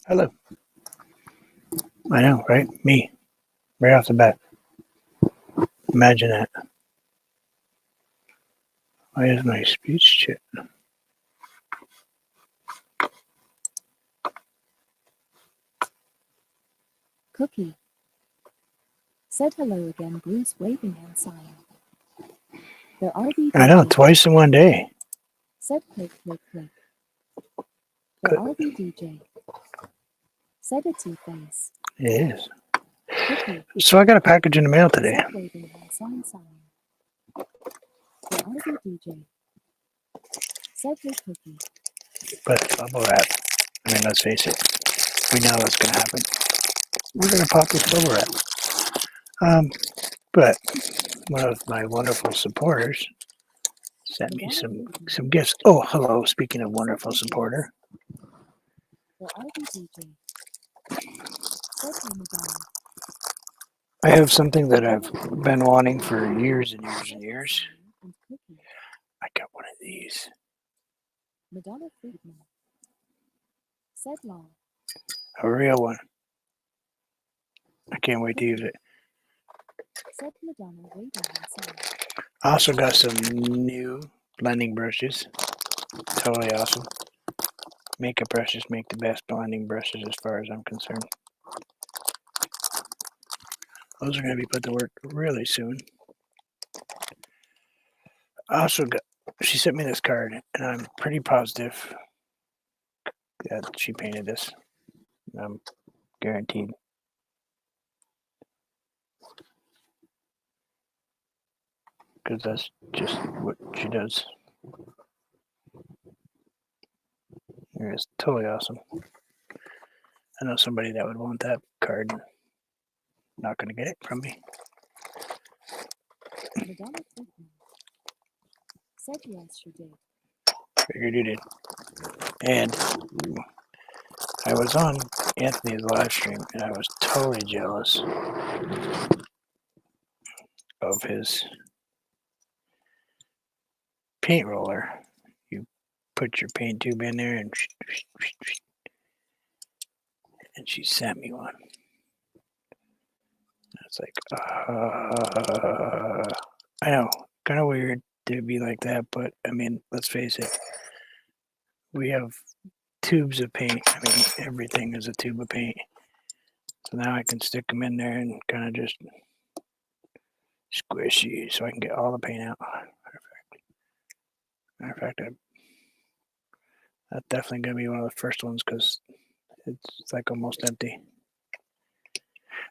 Hello. I know, right? Me, right off the bat. Imagine that. Why is my speech chat? Cookie. Said hello again, Bruce, waving and sighing. The RV I know, DJ. twice in one day. Said click, click, click. The Good. RV DJ. Said a two-face. It is. Cookie. So I got a package in the mail today. Said waving and sighing. The RV DJ. Said hey, Cookie. But bubble wrap. I mean, let's face it. We know what's going to happen. We're going to pop this bubble wrap. But one of my wonderful supporters sent me some gifts. Oh, hello. Speaking of wonderful supporter. The RV DJ. Said hey, Madonna. I have something that I've been wanting for years and years and years. And Cookie. I got one of these. Madonna Friedman. Said long. A real one. I can't wait to use it. Said Madonna waving and sighing. I also got some new blending brushes. Totally awesome. Makeup brushes make the best blending brushes as far as I'm concerned. Those are going to be put to work really soon. I also got, she sent me this card, and I'm pretty positive that she painted this. I'm guaranteed. Because that's just what she does. It's totally awesome. I know somebody that would want that card. Not going to get it from me. Madonna Friedman. Said yes, she did. Figured you did. And I was on Anthony's live stream, and I was totally jealous of his paint roller. You put your paint tube in there, and she sent me one. It's like, I know, kind of weird to be like that, but I mean, let's face it. We have tubes of paint. I mean, everything is a tube of paint. So now I can stick them in there and kind of just squishy so I can get all the paint out. Matter of fact, that's definitely going to be one of the first ones because it's like almost empty.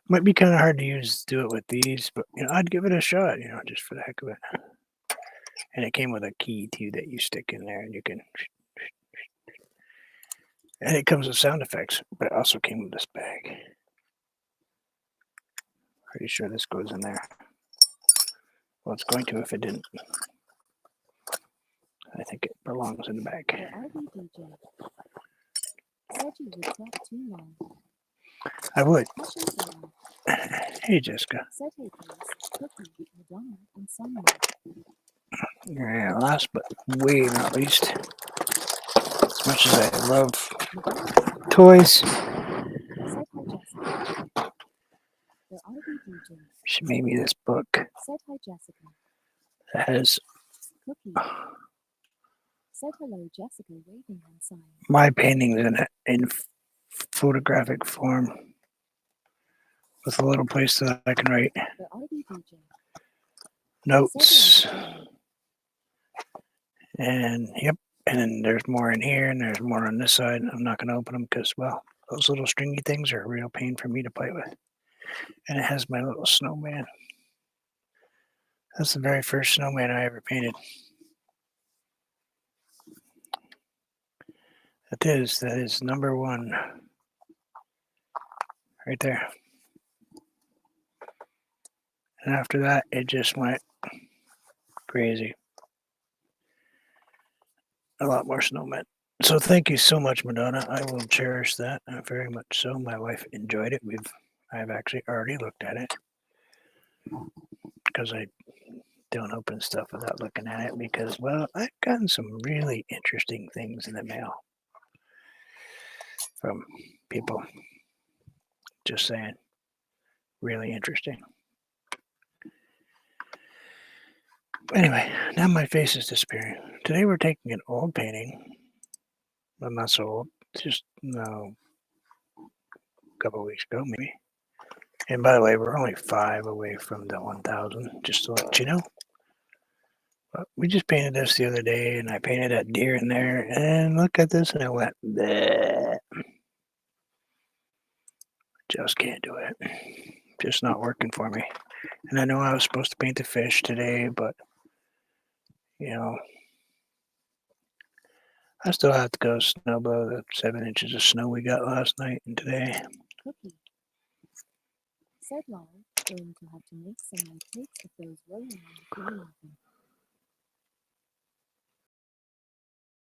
Might be kind of hard to do it with these, but I'd give it a shot, just for the heck of it. And it came with a key too that you stick in there and you can. And it comes with sound effects, but it also came with this bag. Pretty sure this goes in there. Well, it's going to if it didn't. I think it belongs in the bag. The RV DJ. Said you would talk too long. I would. Hush. Hey, Jessica. Said hey, Bruce, Cookie, Madonna, and Sonia. Yeah, last but way not least, as much as I love toys, Said hi, Jessica. The RV DJ. She made me this book Said hi, Jessica. that has Cookie. Said hello, Jessica, waving and sighing. my paintings in it in photographic form with a little place that I can write The RV DJ. notes. And yep, and then there's more in here and there's more on this side. I'm not going to open them because, well, those little stringy things are a real pain for me to play with. And it has my little snowman. That's the very first snowman I ever painted. That is number one. Right there. And after that, it just went crazy. A lot more snowmen. So thank you so much, Madonna. I will cherish that very much so. My wife enjoyed it. I've actually already looked at it because I don't open stuff without looking at it because, well, I've gotten some really interesting things in the mail. from people. Just saying. Really interesting. Anyway, now my face is disappearing. Today we're taking an old painting. Well, not so old. Just a couple of weeks ago, maybe. And by the way, we're only 5 away from the 1,000, just to let you know. But we just painted this the other day, and I painted that deer in there, and look at this, and I went, bleh. Just can't do it. Just not working for me. And I know I was supposed to paint the fish today, but, I still have to go snow blow the 7 inches of snow we got last night and today. Cookie. Said Lauren, going to have to make some more cakes of those rolling on the floor laughing.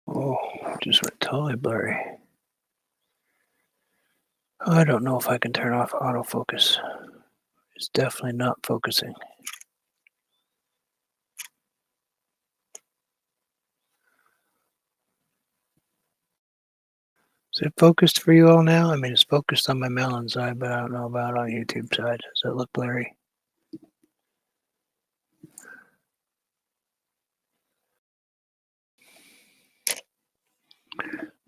Oh, just went totally blurry. I don't know if I can turn off autofocus. It's definitely not focusing. Is it focused for you all now? I mean, it's focused on my Melon side, but I don't know about on YouTube side. Does it look blurry?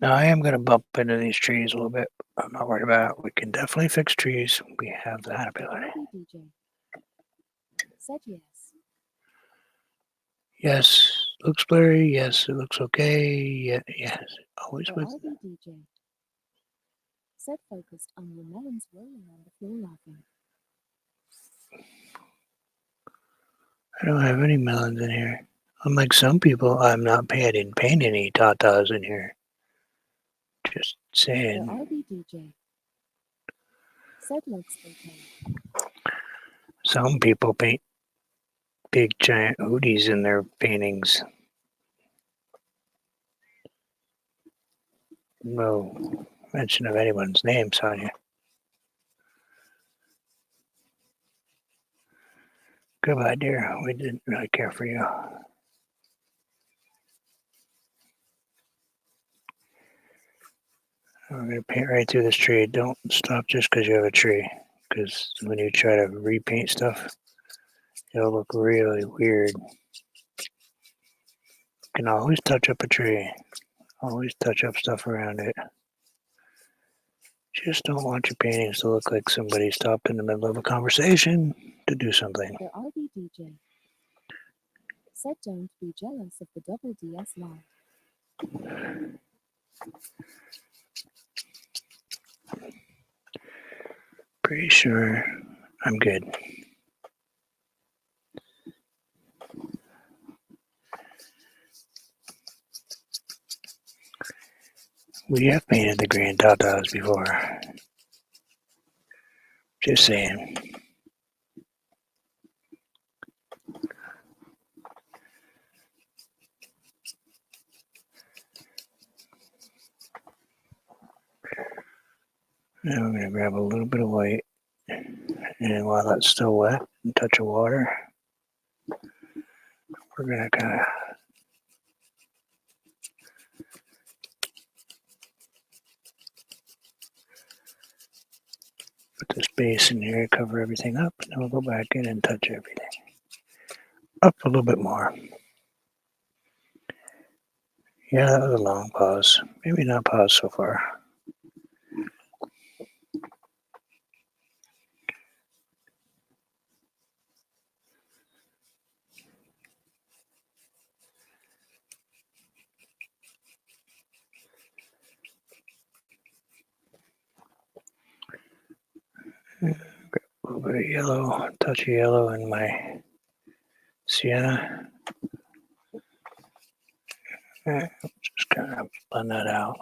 Now, I am going to bump into these trees a little bit. I'm not worried about it. We can definitely fix trees. We have that ability. DJ. Said yes. Yes, looks blurry. Yes, it looks okay. Yeah, yes, always The with. RV DJ. Said focused on your melons rolling on the floor laughing. I don't have any melons in here. Unlike some people, I'm not paint any tatas in here. Just The saying. RV DJ. Said looks okay. Some people paint big giant hoodies in their paintings. No mention of anyone's name, Sonia. Goodbye, dear. We didn't really care for you. We're going to paint right through this tree. Don't stop just because you have a tree. Because when you try to repaint stuff, it'll look really weird. You can always touch up a tree. Always touch up stuff around it. Just don't want your paintings to look like somebody stopped in the middle of a conversation to do something. The RV DJ. Said don't be jealous of the double DS line. Pretty sure I'm good. We have painted the grand tatas before. Just saying. Now we're going to grab a little bit of white, and while that's still wet, and touch of water, we're going to kind of put this base in here, cover everything up, and then we'll go back in and touch everything up a little bit more. Yeah, that was a long pause. Maybe not pause so far. A little bit of yellow, touch of yellow in my sienna. Just kind of blend that out.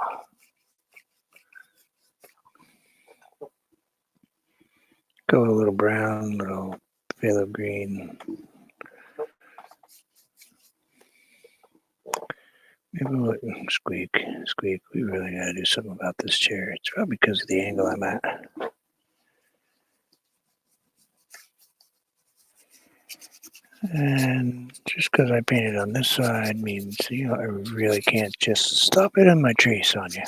Go a little brown, little phthalo green. Maybe we'll squeak. We really gotta do something about this chair. It's probably because of the angle I'm at. And just because I painted on this side means, I really can't just stop it on my tree, Sonia.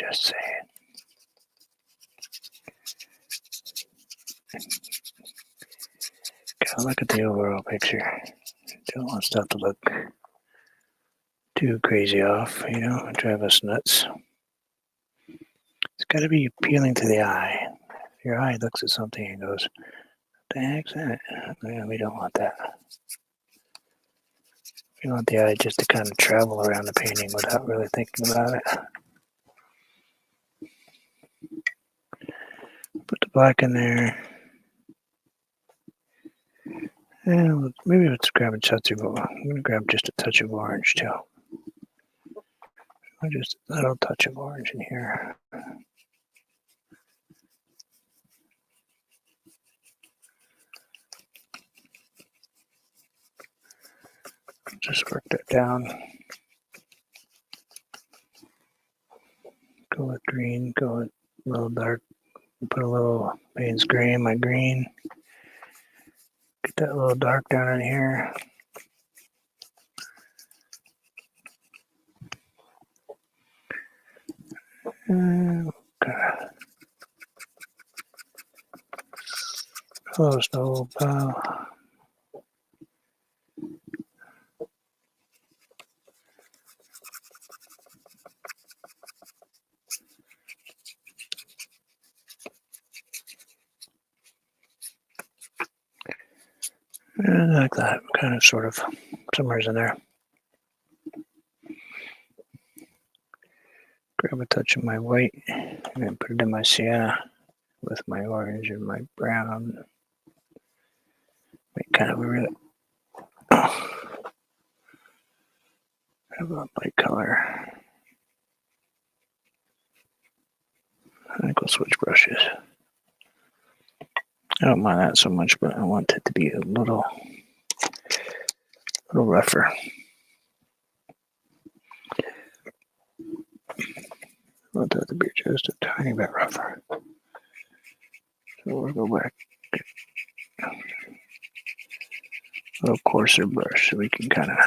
just saying. Gotta look at the overall picture. Don't want stuff to look too crazy off, you know, drive us nuts. It's got to be appealing to the eye. Your eye looks at something and goes, "What the heck's that?" Yeah, we don't want that. We want the eye just to kind of travel around the painting without really thinking about it. Put the black in there. And maybe let's grab a touch of, I'm going to grab just a touch of orange too. Just a little touch of orange in here. Just work that down. Go with green, go with a little dark. Put a little Payne's gray in my green. Get that little dark down in here. Okay. Hello, snow pile. And like that, kind of, sort of, somewhere's in there. Grab a touch of my white and then put it in my sienna with my orange and my brown. Make kind of a really kind of a light color. I think we'll switch brushes. I don't mind that so much, but I want it to be a little rougher. I want that to be just a tiny bit rougher. So we'll go back. A little coarser brush so we can kind of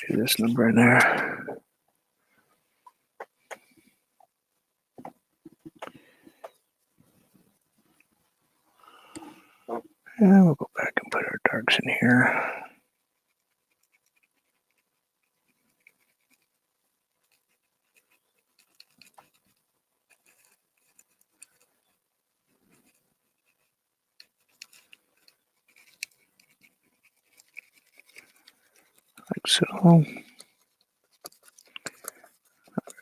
do this number in there. And we'll go back and put our darks in here. Like so. Not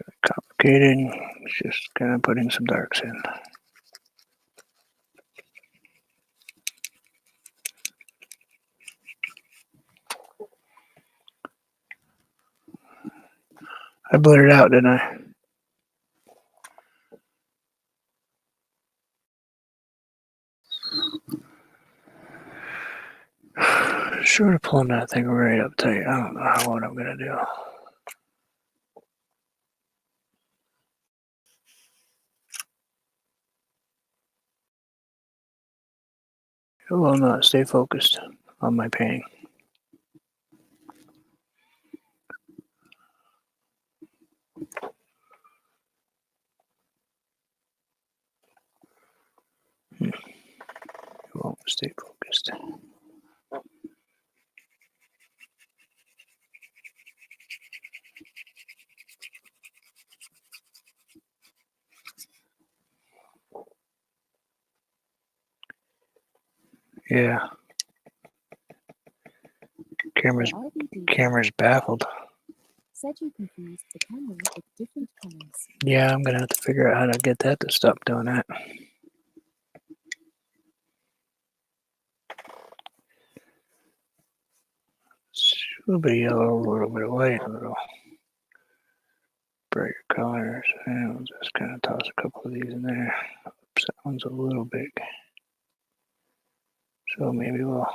really complicated. It's just kind of putting some darks in. I blurred it out, didn't I? Short of pulling that thing right up tight, I don't know what I'm gonna do. It will not stay focused on my painting. It won't stay focused. Yeah. Camera's baffled. Said you confused the camera with different colors. Yeah, I'm gonna have to figure out how to get that to stop doing that. A little bit of yellow, a little bit of white, a little brighter colors. And we'll just kind of toss a couple of these in there. Oops, that one's a little big. So maybe we'll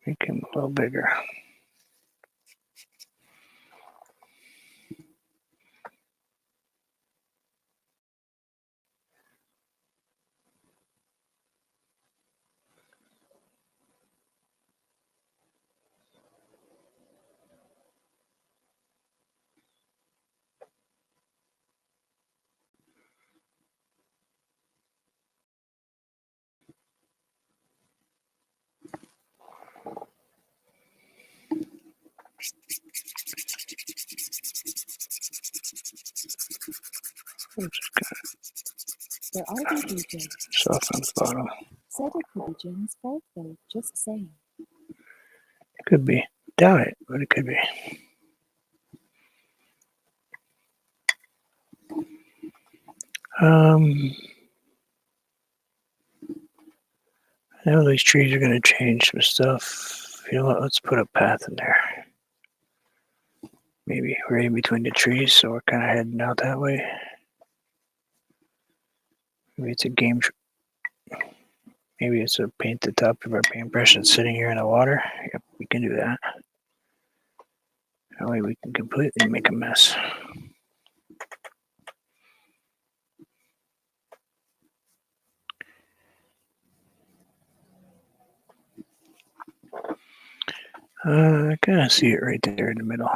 make him a little bigger. There are the DJ. Soft on the bottom. Said it could be Jim's fault though, just saying. Could be. Doubt it, but it could be. I know these trees are going to change some stuff. You know what? Let's put a path in there. Maybe right in between the trees, so we're kind of heading out that way. Maybe it's a game. Maybe it's a paint the top of our paintbrush sitting here in the water. Yep, we can do that. That way we can completely make a mess. I kind of see it right there in the middle.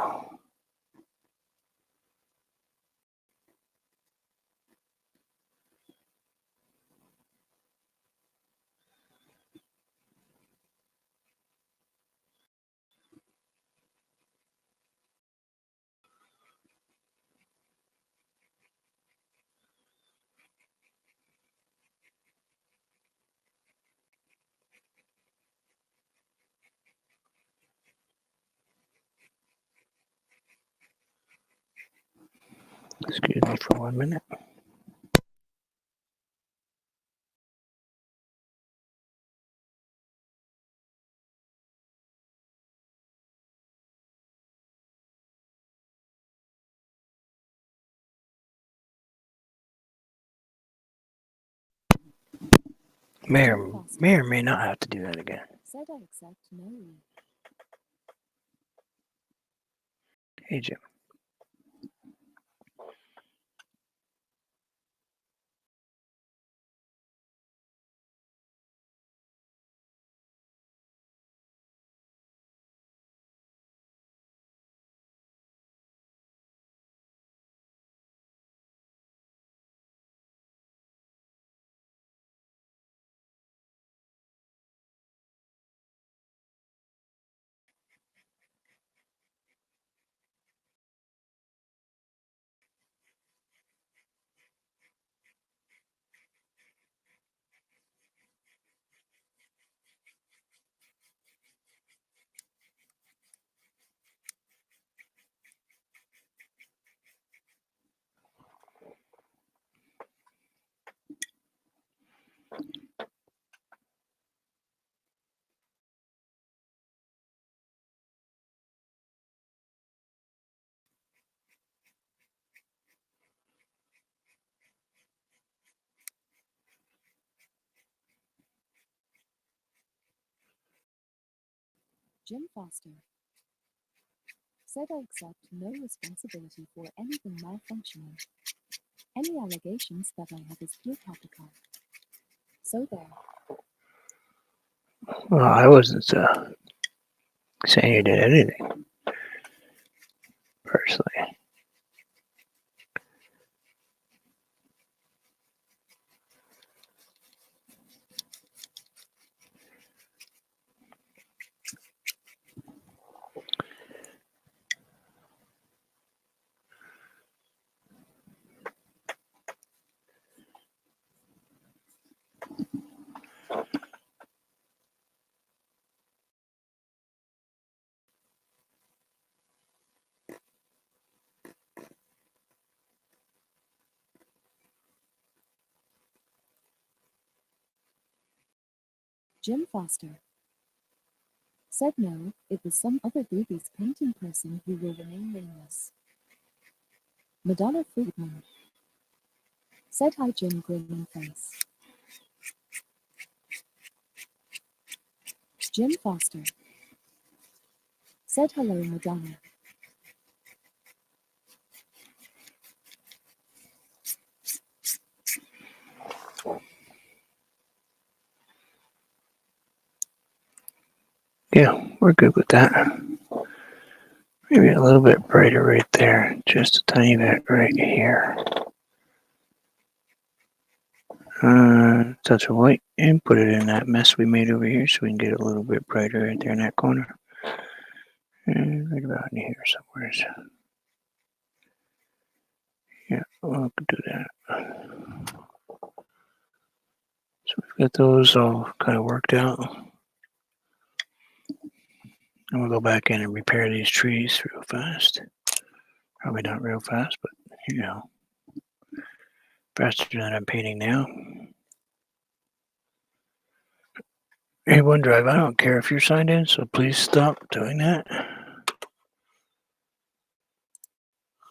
Excuse me for 1 minute. May or may not have to do that again. Said I accept no. Hey, Jim. Jim Foster. Said I accept no responsibility for anything malfunctioning. Any allegations that I have is pure Capricorn. So there. Well, I wasn't saying you did anything personally. Jim Foster. Said no, it was some other boobies painting person who will remain nameless. Madonna Friedman. Said hi Jim grinning face. Jim Foster. Said hello Madonna. Yeah, we're good with that. Maybe a little bit brighter right there. Just a tiny bit right here. Touch of white and put it in that mess we made over here so we can get it a little bit brighter right there in that corner. And right about in here somewhere. Yeah, we'll do that. Get those all kind of worked out. And we'll go back in and repair these trees real fast. Probably not real fast, but you know, faster than I'm painting now. Hey, OneDrive, I don't care if you're signed in, so please stop doing that.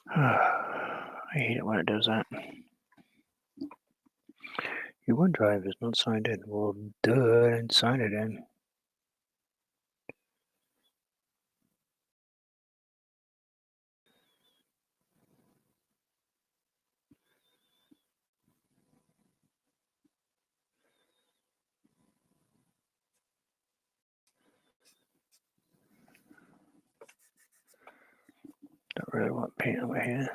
I hate it when it does that. Your OneDrive is not signed in. Well, duh, I didn't sign it in. Don't really want paint on my hand.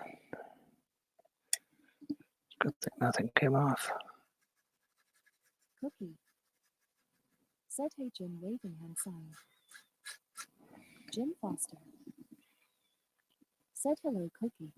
Good thing nothing came off. Cookie. Said hey Jim waving hand sign. Jim Foster. Said hello Cookie.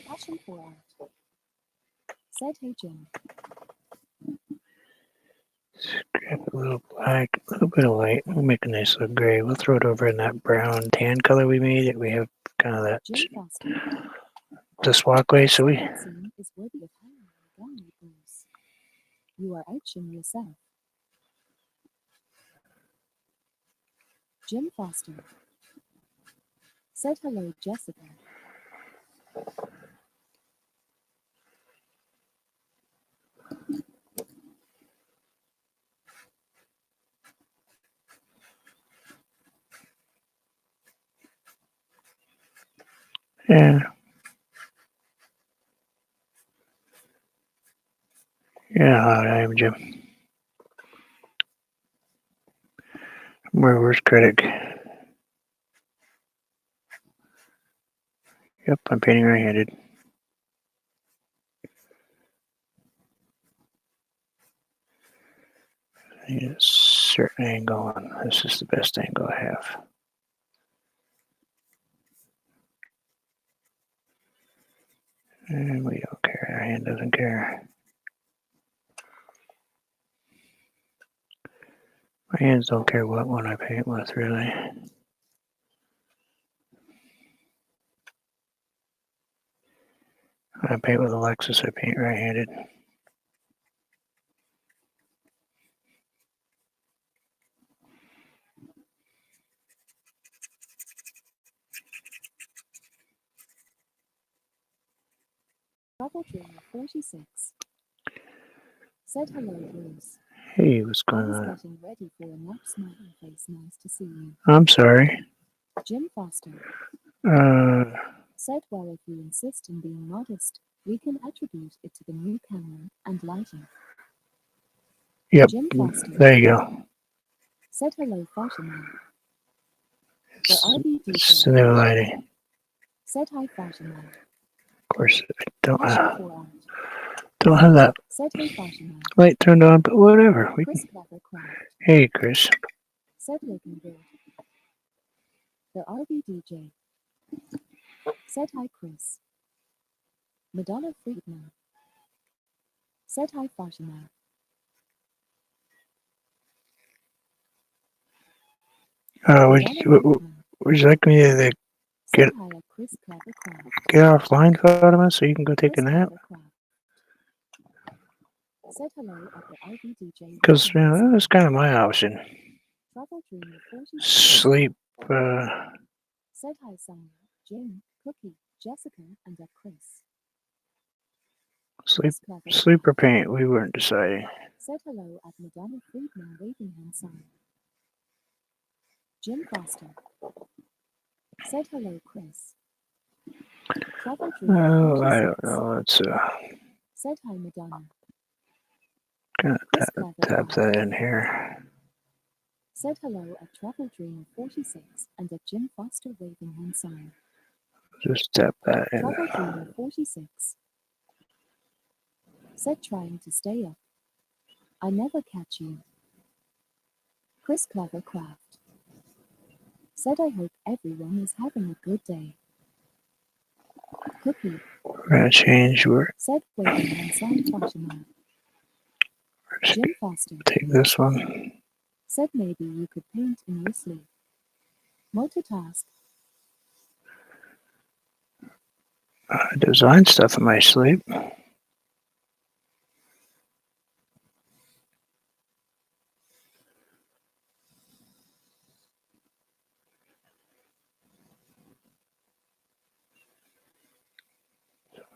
Passion for art. Said hey Jim. Grab a little black, a little bit of white. We'll make a nice little gray. We'll throw it over in that brown tan color we made. We have kind of that Jim Foster. this walkway, so we That scene is worthy of hiring a gallery Bruce. You are etching yourself. Jim Foster. Said hello Jessica. yeah. Yeah, I am Jim. Where's critic? Yep, I'm painting right-handed. I need a certain angle, and this is the best angle I have. And we don't care. Our hand doesn't care. My hands don't care what one I paint with, really. When I paint with Alexis, I paint right-handed. Travel Dreamer 46. Said hello Bruce. Hey, what's I going was on? getting ready for a nap smiling face. Nice to see you. I'm sorry. Jim Foster. Said well if you insist on being modest, we can attribute it to the new camera and lighting. Yep, Jim Foster. there you go. Said hello Fashion Man. The It's RBD the new lighting. Said hi Fashion Man. Of course, I don't For art. have that Said hey Fashion Man. light turned on, but whatever. We Chris can. Clever Craft. Hey, Chris. Said looking good. The RBDJ. Said hi Chris. Madonna Friedman. Said hi Fashion Man. Would you like me to get Chris Clever Craft. get offline, Fatima, so you can go take a nap? Said hello at the RBDJ. Because that's kind of my option. Travel Dreamer 46. Sleep. Said hi Simon, Jim, Cookie, Jessica, and Chris. Sleep or paint. We weren't deciding. Said hello at Madonna Friedman waving hand sign. Jim Foster. Said hello, Chris. Travel Dream Oh, I 46. don't know. Let's Said hi, Madonna. kind Chris of Clever tap Craft. that in here. Said hello at Travel Dream 46 and at Jim Foster waving hand sign. Just tap that in. Travel Dream 46. Said trying to stay up. I never catch you. Chris Clever Craft. Said I hope everyone is having a good day. Cookie. We're gonna change. We're Said waving hand sign Fatima. just Jim Foster. take this one. Said maybe you could paint in your sleep. Multitask. I design stuff in my sleep.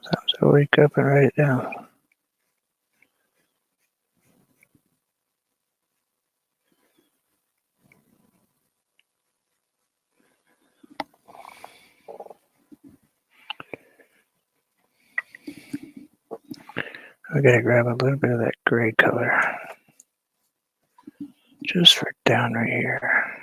Sometimes I wake up and write it down. I gotta grab a little bit of that gray color just for down right here.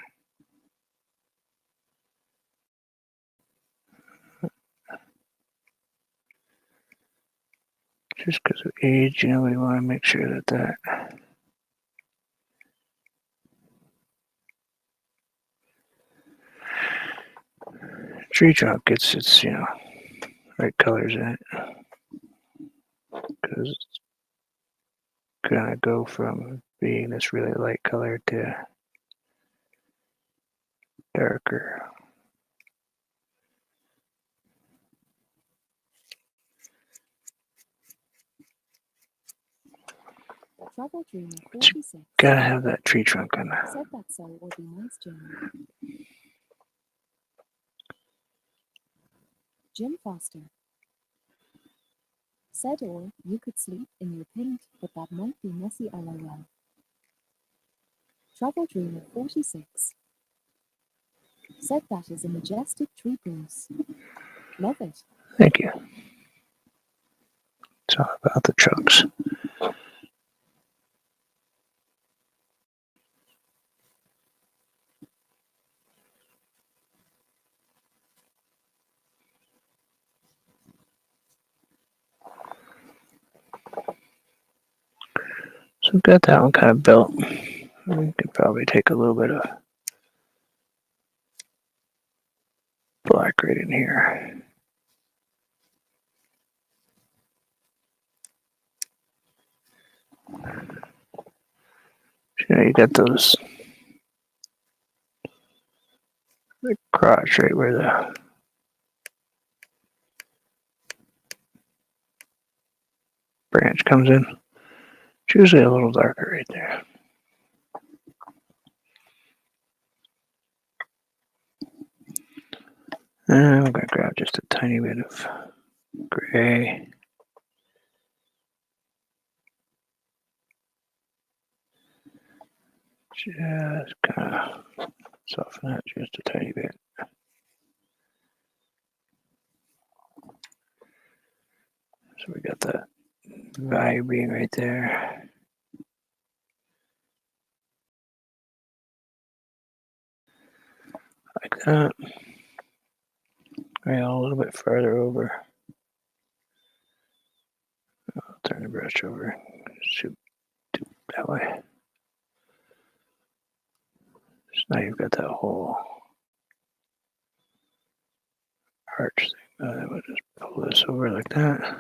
Just because of age, you know, we want to make sure that tree trunk gets its, you know, right colors in it. Because it's gonna go from being this really light color to darker. Travel Dream 46. Gotta have that tree trunk on there. Said that so will be nice, Jim. Jim Foster. Said or you could sleep in your paint, but that might be messy LOL. Travel Dream 46. Said that is a majestic tree goose. Love it. Thank you. It's all about the trunks. So we've got that one kind of built. We could probably take a little bit of black right in here. You know, you got those the crotch right where the branch comes in. It's usually a little darker right there. And I'm gonna grab just a tiny bit of gray. Just kind of soften that just a tiny bit. So we got that value being right there. Like that. Right, a little bit farther over. I'll turn the brush over. Shoot that way. So now you've got that whole arch thing. I would just pull this over like that.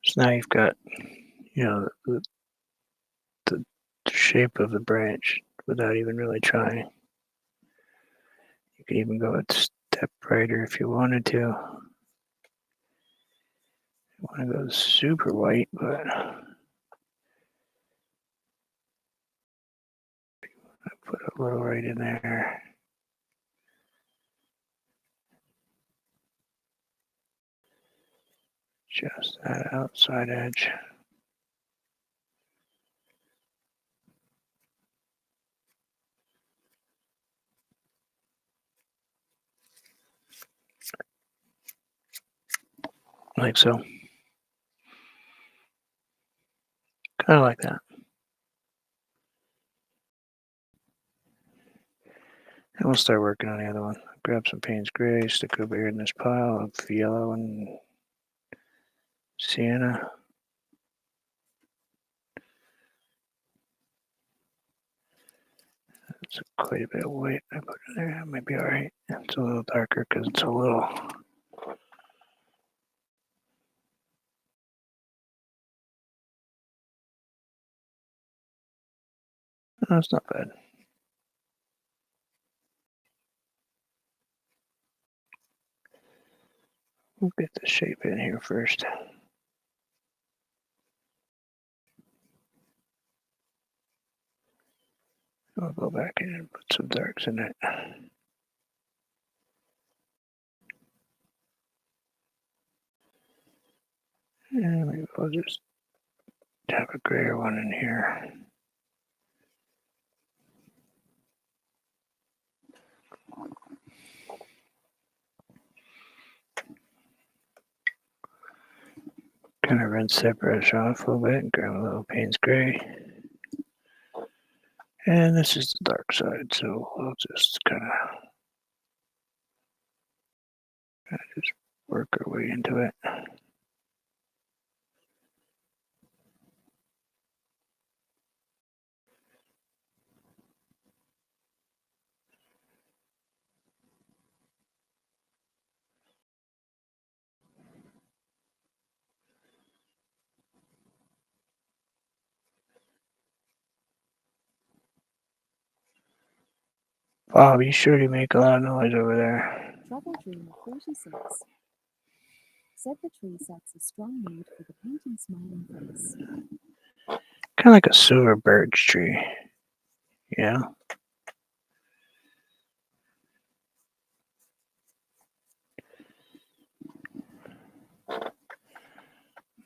So now you've got, you know, the shape of the branch without even really trying. You could even go a step brighter if you wanted to. You want to go super white, but I put a little right in there. Just that outside edge. Like so. Kind of like that. And we'll start working on the other one. Grab some Payne's Gray, stick it over here in this pile of yellow and sienna. That's quite a bit of white I put in there. That might be all right. It's a little darker because it's a little. That's not bad. We'll get the shape in here first. I'll go back in and put some darks in it. And maybe I'll just have a grayer one in here. Kind of rinse that brush off a little bit and grab a little Payne's Gray. And this is the dark side, so we'll just kind of just work our way into it. Bob, you sure you make a lot of noise over there. Travel Dream 46 said the tree sets a strong mood for the painting smiling face. Kind of like a silver birch tree. Yeah.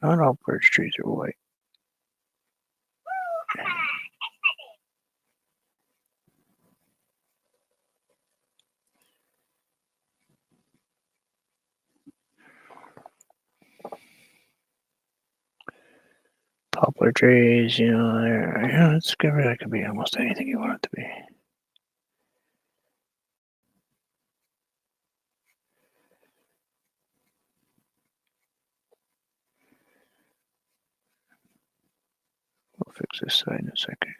Not all birch trees are white. Poplar trees, it's good. That could be almost anything you want it to be. We'll fix this side in a second.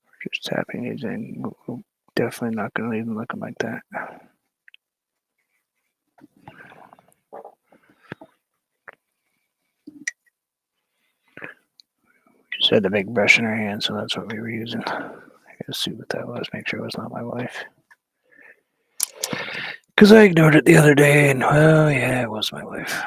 We're just tapping these in. We're definitely not going to leave them looking like that. We just had the big brush in our hand, so that's what we were using. Let's see what that was. Make sure it was not my wife. Because I ignored it the other day, and well, yeah, it was my wife.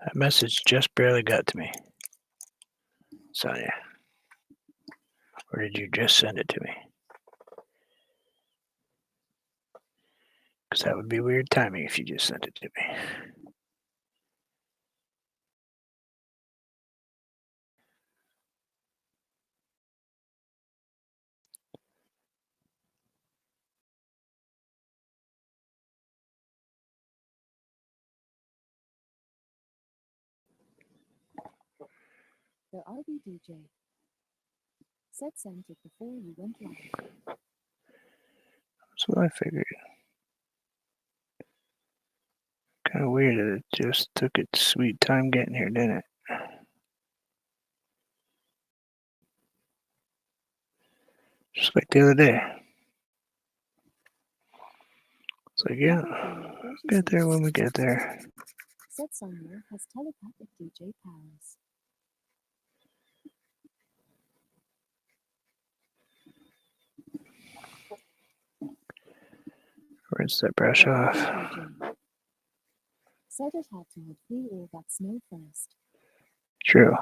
That message just barely got to me. Sonia. Or did you just send it to me? Because that would be weird timing if you just sent it to me. The RB DJ said sent it before you went live. That's what I figured. Kind of weird that it just took its sweet time getting here, didn't it? Just like the other day. It's like, yeah, get there when we get there. Said Sonia has telepathic DJ powers. Rinse that brush The off. RB DJ said it had to move through all that snow first. True.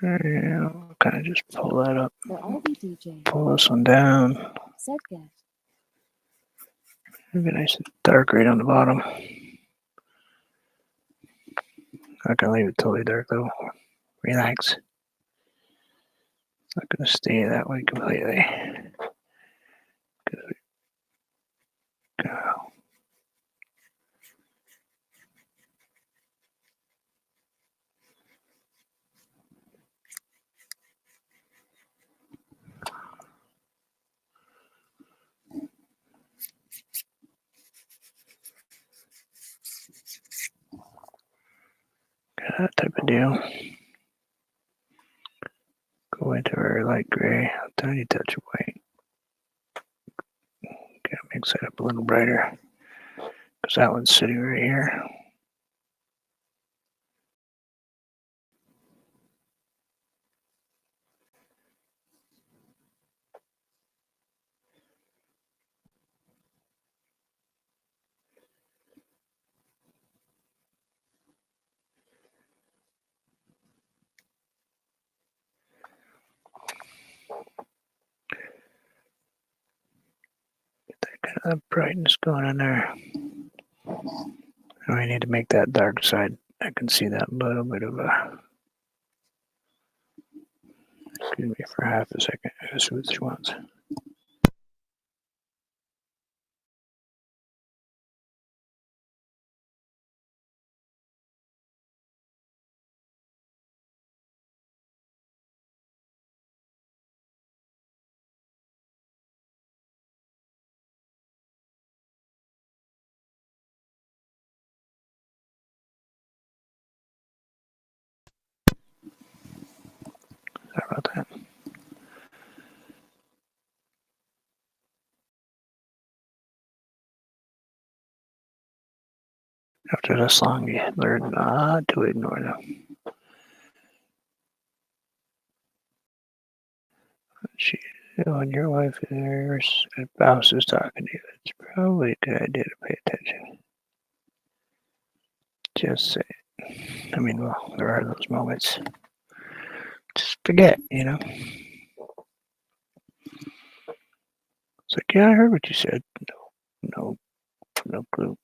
Yeah, I'll kind of just pull that up. The RV DJ. Pull this one down. Set get. Maybe nice and dark right on the bottom. Not gonna leave it totally dark though. Relax. It's not gonna stay that way completely. Go. That type of deal. Go into very light gray, a tiny touch of white. Gotta mix that up a little brighter because that one's sitting right here. Get that kind of brightness going in there. And we need to make that dark side. I can see that little bit of a. Excuse me for half a second. That's what she wants. Sorry about that. After this long, you learn not to ignore them. When your wife or spouse is talking to you, it's probably a good idea to pay attention. Just say it. I mean, well, there are those moments. Just forget, you know? It's like, yeah, I heard what you said. No clue.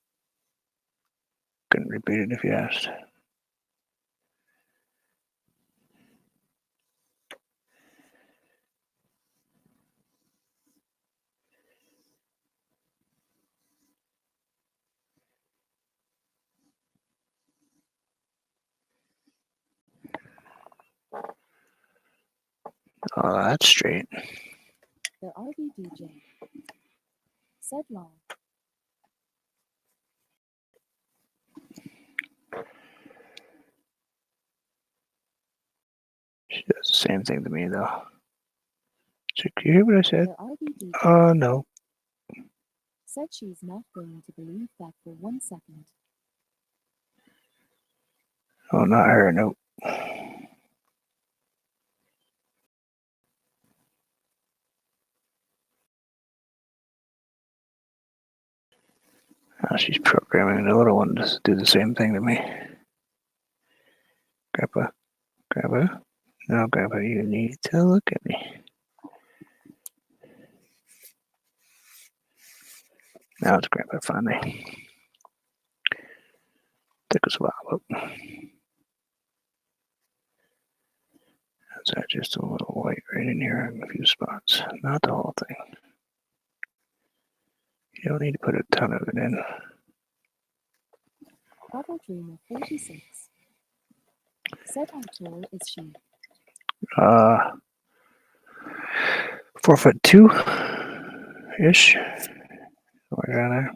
Couldn't repeat it if you asked. Oh, that's straight. The RV DJ. Set long. She does the same thing to me, though. So, can you hear what I said? The RV DJ. Oh, no. Said she's not going to believe that for 1 second. Oh, not her, nope. Oh, she's programming the little one to do the same thing to me. Grandpa, no, Grandpa, you need to look at me. Now it's Grandpa finally. Took us a while, but that's just a little white right in here in a few spots. Not the whole thing. You don't need to put a ton of it in. Bubble Dreamer 46. Said how tall is she? 4'2" ish. Right around there.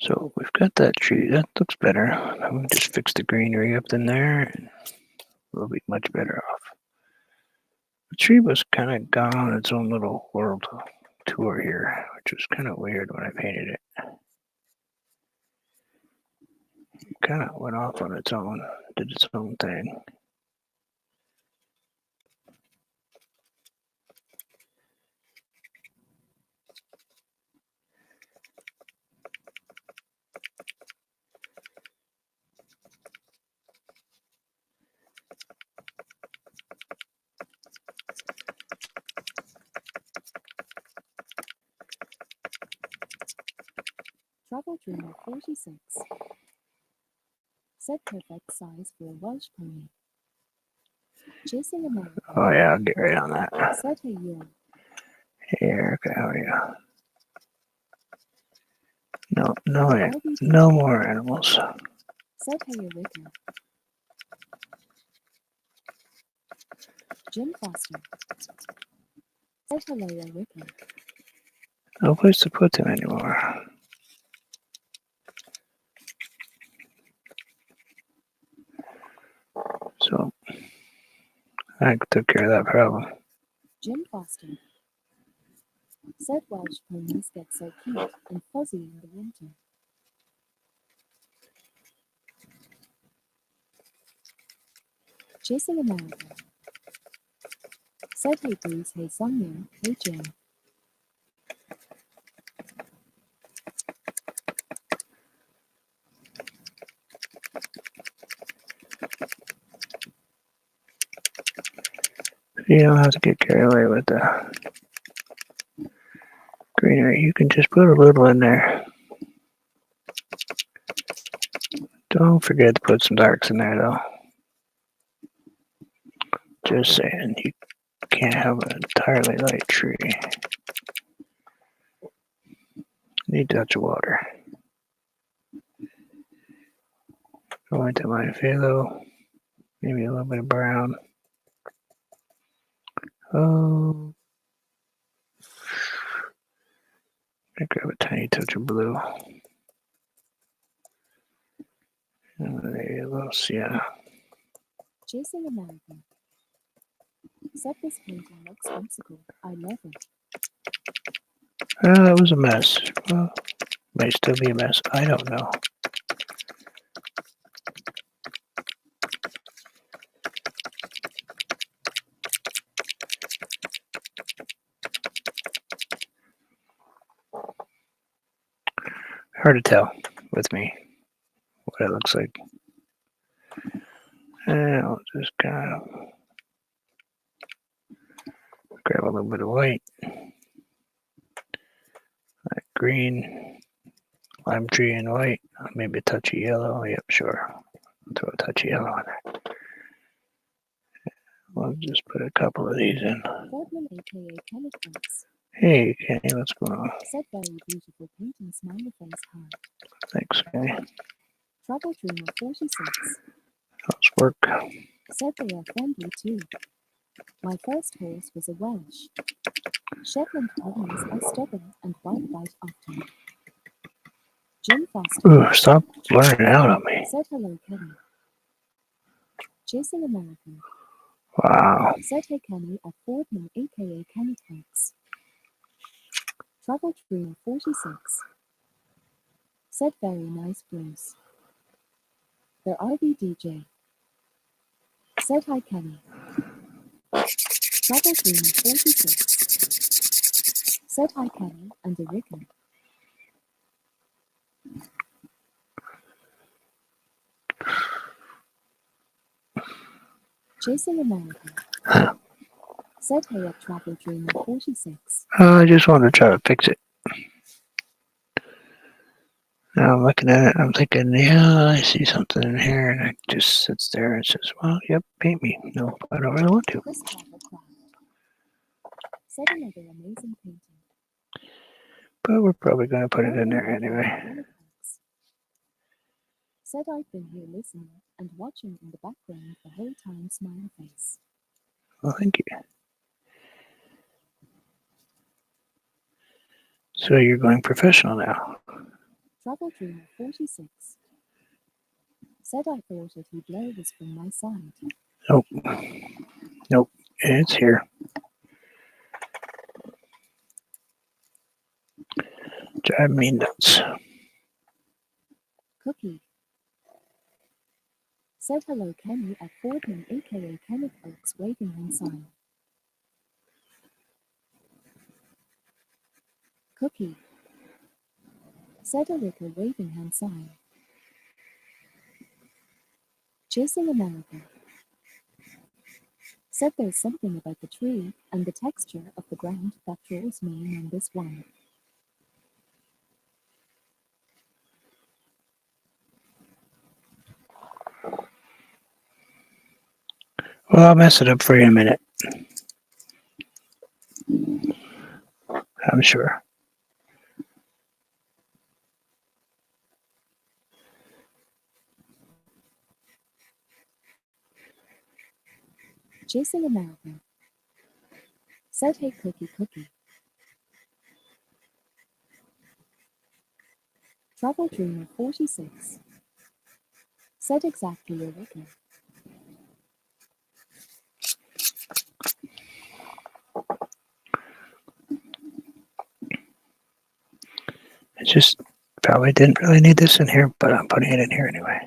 So we've got that tree. That looks better. I'm gonna just fix the greenery up in there, and we'll be much better off. The tree was kind of gone on its own little world tour here, which was kind of weird when I painted it. It kind of went off on its own, did its own thing. Travel Dreamer 46. Set perfect size for a Welsh pony. Chasing America. Oh yeah, I'll get right on that. Set a year. Hey Erica, how are you? No more animals. Set a Eureka. Jim Foster. Set hello Eureka. No place to put them anymore. So I took care of that problem. Jim Foster. Said Welsh ponies get so cute and fuzzy in the winter. Chasing America. Said hey Bruce, hey Sonia, hey Jim. You don't have to get carried away with the greenery. You can just put a little in there. Don't forget to put some darks in there though. Just saying, you can't have an entirely light tree. Need a touch of water. Go into my phthalo, maybe a little bit of brown. Oh, I grab a tiny touch of blue. Maybe a little sienna. Chasing America. Said this painting looks whimsical. I love it. That was a mess. Well, may still be a mess. I don't know. Hard to tell with me what it looks like. And I'll just kind of grab a little bit of white, like green, lime tree and white, maybe a touch of yellow. Yep, sure. I'll throw a touch of yellow in there. We'll just put a couple of these in. Fordman, aka Kenneth Banks. Hey, Kenny, what's going on? Said very beautiful painting smiley face heart. Thanks, Kenny. Travel Dreamer 46. How's work? Said they are friendly too. My first horse was a Welsh. Shetland ponies are stubborn and won't bite often. Jim Foster. Ooh, stop blurring out on me. Said hello Kenny. Chasing America. Wow. Said hey Kenny at Fordman, aka Kenneth Banks. Travel Dreamer 46. Said very nice Bruce. Their RV DJ. Said hi Kenny. Travel Dreamer 46. Said hi Kenny and Erika. Chasing America. Said hey at Travel Dreamer 46. I just wanted to try to fix it. Now I'm looking at it, I'm thinking, yeah, I see something in here, and it just sits there and says, well, yep, paint me. No, I don't really want to. Chris Craft. Said another amazing painting. But we're probably going to put it in there anyway. Said I've been here listening and watching in the background the whole time, smiley face. Well, thank you. So you're going professional now. Travel Dreamer 46. Said I thought a he'd blow was from my side. Nope. Nope. It's here. Drive me nuts. Cookie. Said hello Kenny at Fordman aka Kenneth Oaks waving hand sign. Cookie. Said Alika waving hand sign. Chasing America. Said there's something about the tree and the texture of the ground that draws me in on this one. Well, I'll mess it up for you in a minute. I'm sure. Chasing America. Said hey Cookie Cookie. Travel Dreamer 46. Said exactly Alika. It just probably didn't really need this in here, but I'm putting it in here anyway.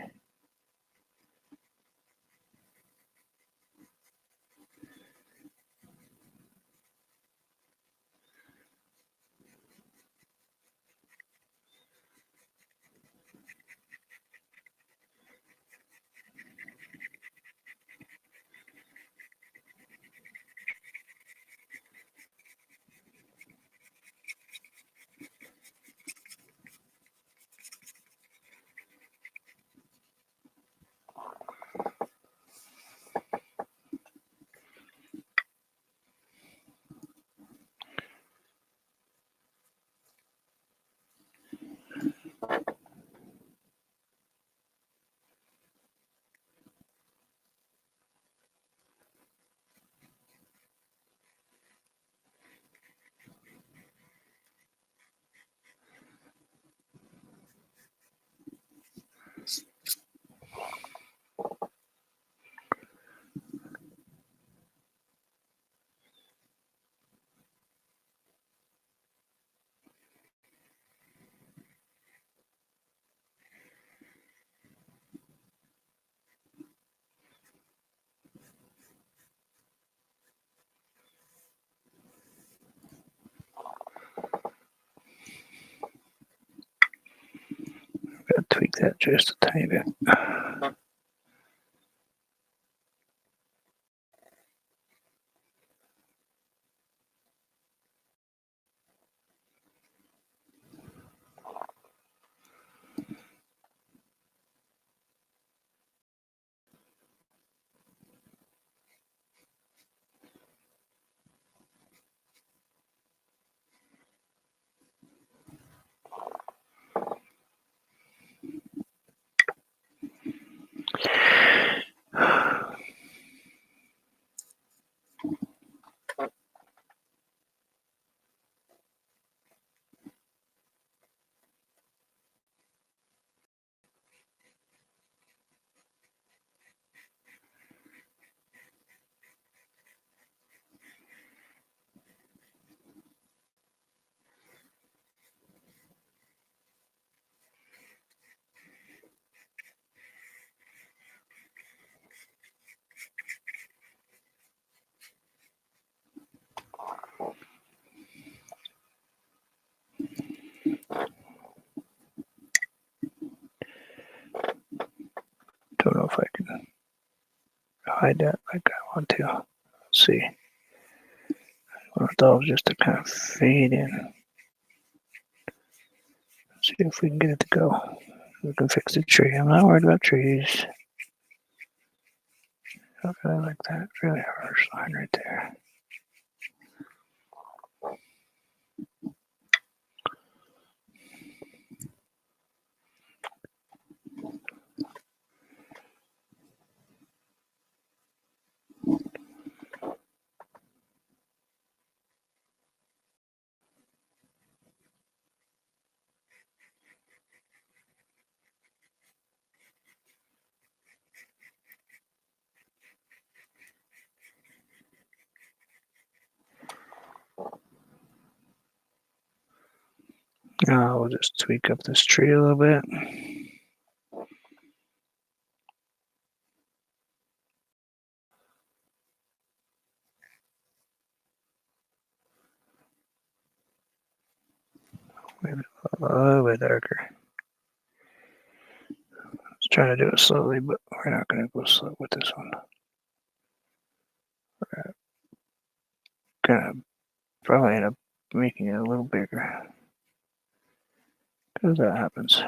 Gotta tweak that just a tiny bit. Don't know if I can hide that like I want to. Let's see. I want those just to kind of fade in. Let's see if we can get it to go. We can fix the tree. I'm not worried about trees. Okay, I like that. Really harsh line right there. We'll just tweak up this tree a little bit. Maybe a little bit darker. Let's try to do it slowly, but we're not going to go slow with this one. We're going to probably end up making it a little bigger. Because that happens.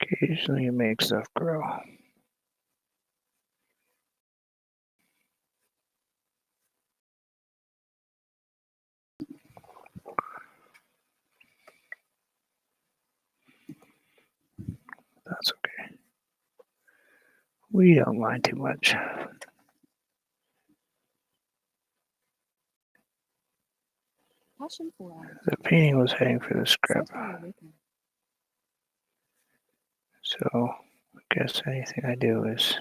Occasionally you make stuff grow. That's okay. We don't mind too much. Passion for art. The painting was heading for the scrap. Said by a wicker. So I guess anything I do is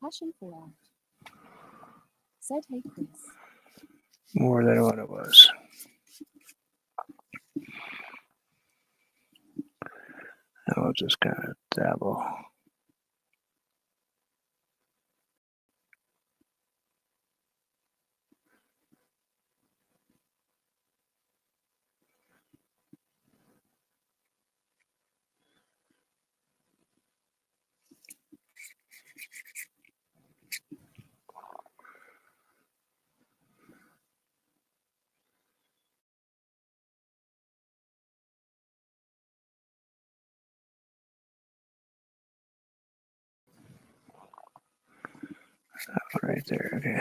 Passion for art. Said hey Chris. more than what it was. I'll just kind of dabble. Right there, okay.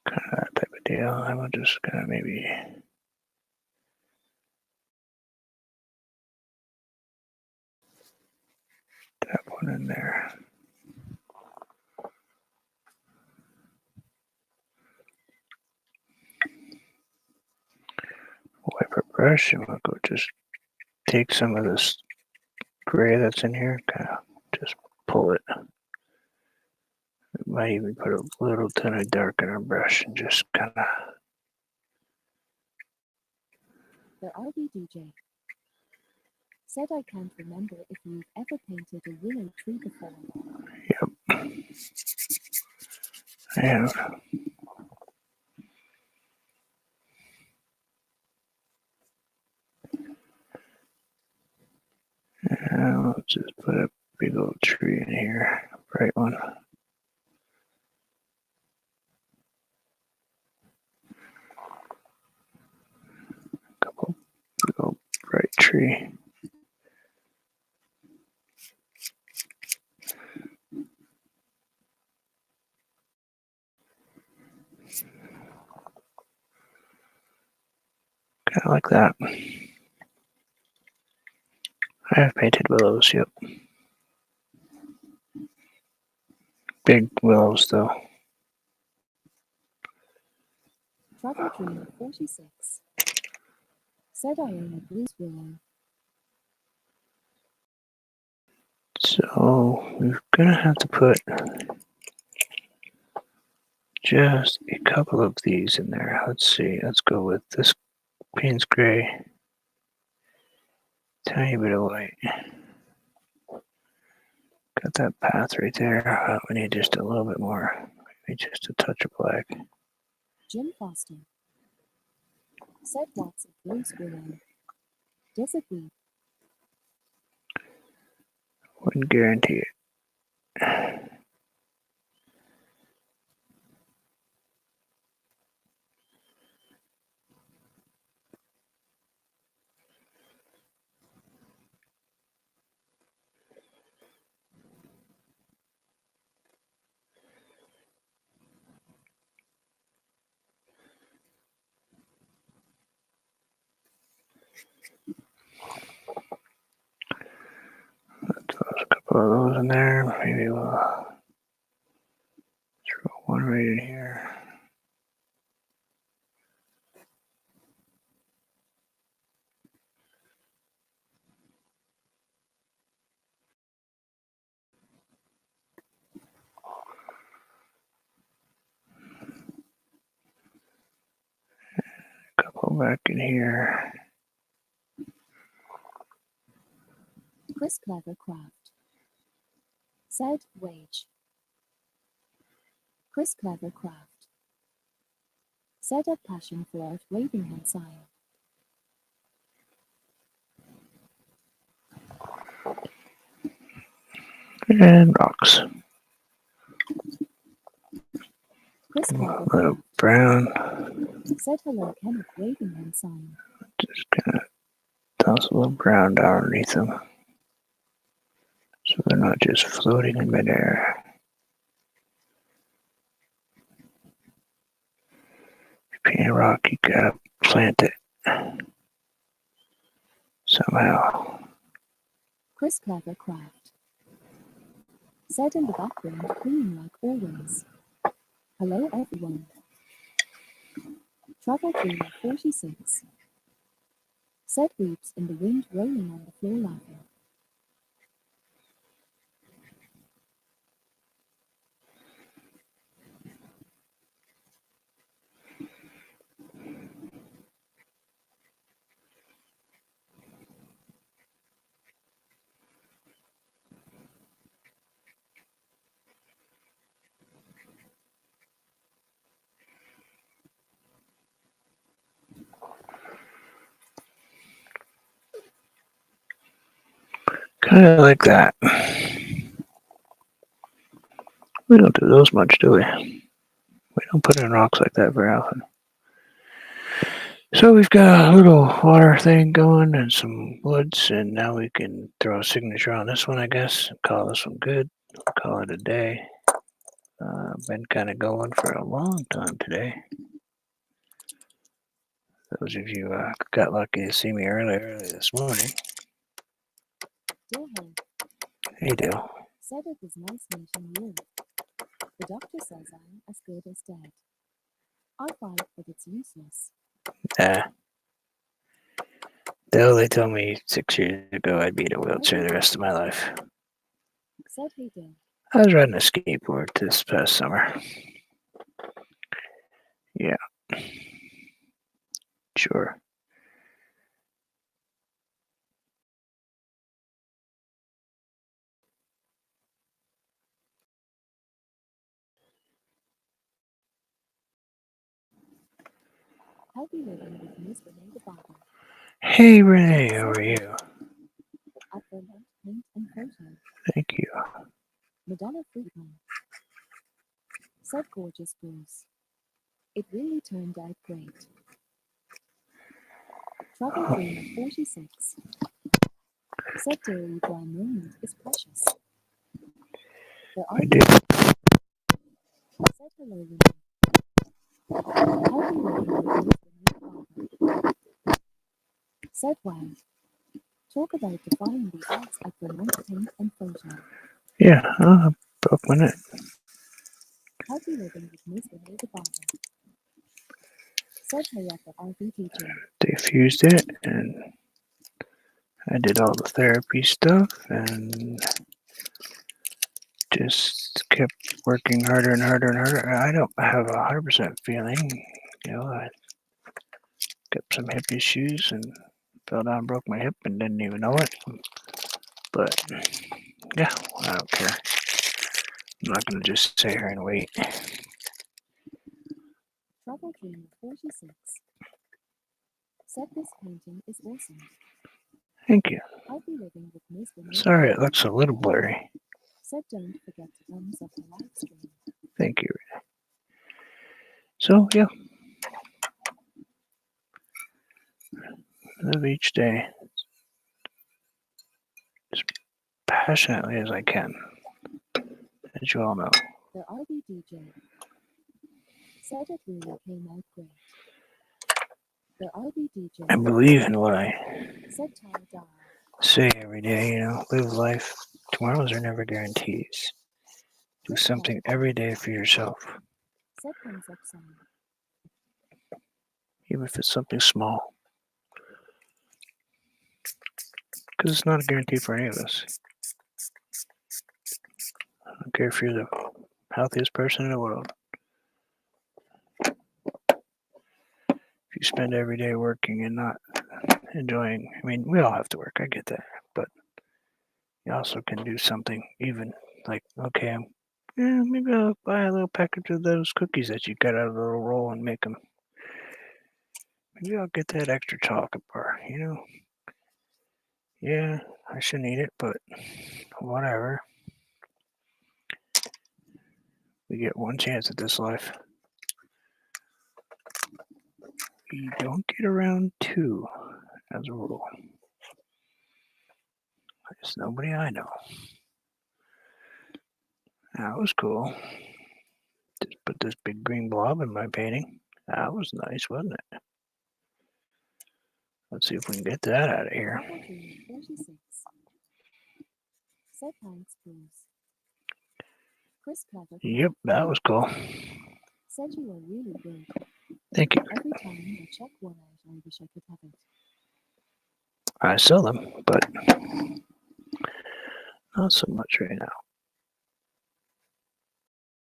Kind of that type of deal. I will just kind of maybe tap one in there. Wipe our brush and we'll go just take some of this gray that's in here, kind of just pull it. Might even put a little ton of dark in our brush and just kind of. The RB DJ. Said I can't remember if you've ever painted a willow tree before. Yep. I have. And let's just put a big old tree in here, a bright one. Couple big old bright tree. Kind of like that. I have painted willows, yep. Big willows, though. Travel Dream 46. Said I own a blues willow. So we're gonna have to put just a couple of these in there. Let's see. Let's go with this Payne's gray. Tiny bit of white. Got that path right there. We need just a little bit more. Maybe just a touch of black. Jim Foster. Said what's a blues willow? Disagree. Wouldn't guarantee it. Toss a couple of those in there. Maybe we'll throw one right in here. back in here. Chris Clever Craft. Said wage. Chris Clever Craft. Said a passion for art waving hand sign. And rocks. Chris A Clever little Craft. brown. Said hello Kenneth waving hand sign. Just kind of toss a little brown down underneath them. So they're not just floating in midair. If you paint a rock, you gotta plant it somehow. Chris Clever Craft. Said in the background clean like always. Hello everyone. Travel through 46. Said weeps in the wind rolling on the floor laughing. Kind of like that. We don't do those much, do we? We don't put in rocks like that very often. So we've got a little water thing going and some woods, and now we can throw a signature on this one, I guess, and call this one good. Call it a day. Been kind of going for a long time today. Those of you got lucky to see me early this morning. Dear Ho. Hey, Dale. Said it was nice meeting you. The doctor says I'm as good as dead. I fight, but it's useless. Dale, they told me 6 years ago I'd be in a wheelchair the rest of my life. Said hey Dale. I was riding a skateboard this past summer. Yeah. Sure. Healthy living with Miss Renee the Barber. Hey, Renee, how are you? At Vermont, paint and photo. Thank you. Madonna Friedman. Said gorgeous Bruce. It really turned out great. Travel through 46. Said dairy dry moment is precious. I did. Said hello Renee. Healthy living with Miss Renee the Barber. Said wow. Talk about defying the odds at Vermont paint and photo. Yeah, I broke my neck. Healthy living with Miss Renee the Barber. Said hey at the RV DJ. They fused it, and I did all the therapy stuff, and just kept working harder and harder and harder. I don't have 100% feeling. I got some hip issues and fell down, broke my hip, and didn't even know it. But yeah, I don't care. I'm not gonna just sit here and wait. Travel through 46. Said this painting is awesome. Thank you. Healthy living with Miss Renee. Sorry, it looks a little blurry. Said don't forget to thumbs up the live stream. Thank you. So yeah, live each day as passionately as I can, as you all know. The RV DJ. Said it really came out great. The RV DJ. I believe in what I Said tie dye. say every day, live life. Tomorrows are never guarantees. Do something every day for yourself, Said thumbs up sign. even if it's something small. Because it's not a guarantee for any of us. I don't care if you're the healthiest person in the world. If you spend every day working and not enjoying. I mean, we all have to work. I get that, but you also can do something even like, okay, yeah, maybe I'll buy a little package of those cookies that you cut out of the little roll and make them. Maybe I'll get that extra chocolate bar, you know? Yeah, I shouldn't eat it, but whatever. We get one chance at this life. You don't get around two, as a rule. There's nobody I know. That was cool. Just put this big green blob in my painting. That was nice, wasn't it? Let's see if we can get that out of here. Apple tree 46. Said thanks, Bruce. Chris Clever. Yep, that was cool. Said you were really good. Thank you. Every time I check one out, I wish I could have it. I sell them, but not so much right now.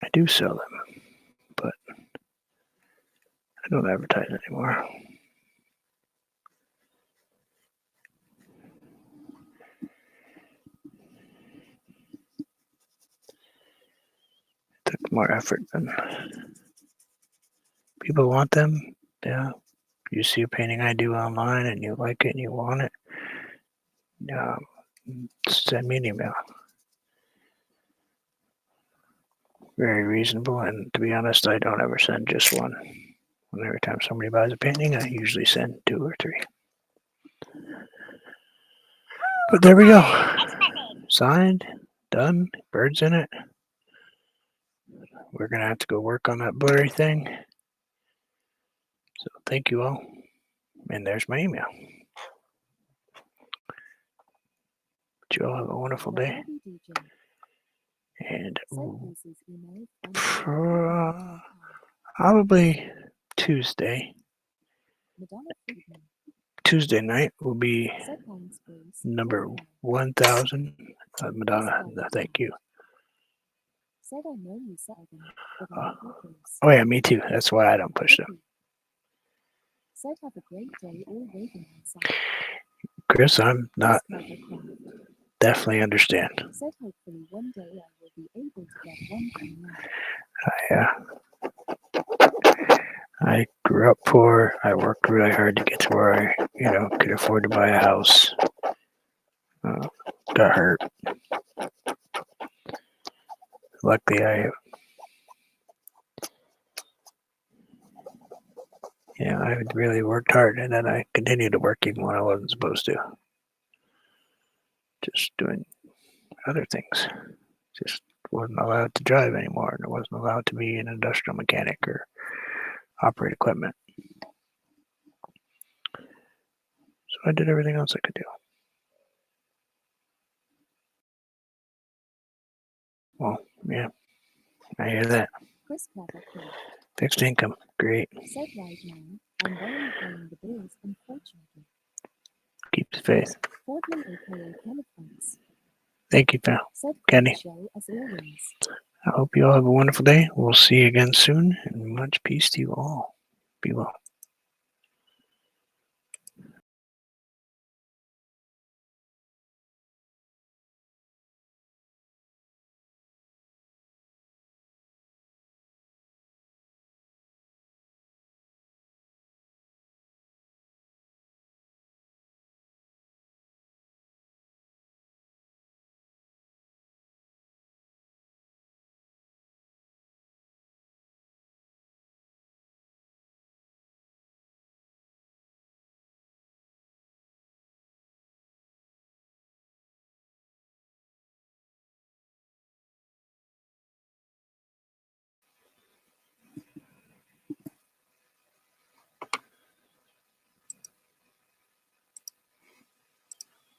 I do sell them, but I don't advertise anymore. It took more effort than people want them. Yeah. You see a painting I do online and you like it and you want it, send me an email. Very reasonable, and to be honest, I don't ever send just one. Every time somebody buys a painting, I usually send 2 or 3. But there we go. Signed, done, birds in it. We're going to have to go work on that blurry thing. So thank you all. And there's my email. But you all have a wonderful day. And probably Tuesday night will be number 1000. Madonna, thank you. Oh yeah, me too. That's why I don't push them. Chris, I'm not. Definitely understand. I grew up poor. I worked really hard to get to where I, could afford to buy a house. Got hurt. Luckily, I really worked hard, and then I continued to work even when I wasn't supposed to. Just doing other things. Just wasn't allowed to drive anymore, and I wasn't allowed to be an industrial mechanic or operate equipment. So I did everything else I could do. Well, yeah, I hear that. Fixed income, great. Keeps the faith. Thank you, pal. Kenny. I hope you all have a wonderful day. We'll see you again soon, and much peace to you all. Be well.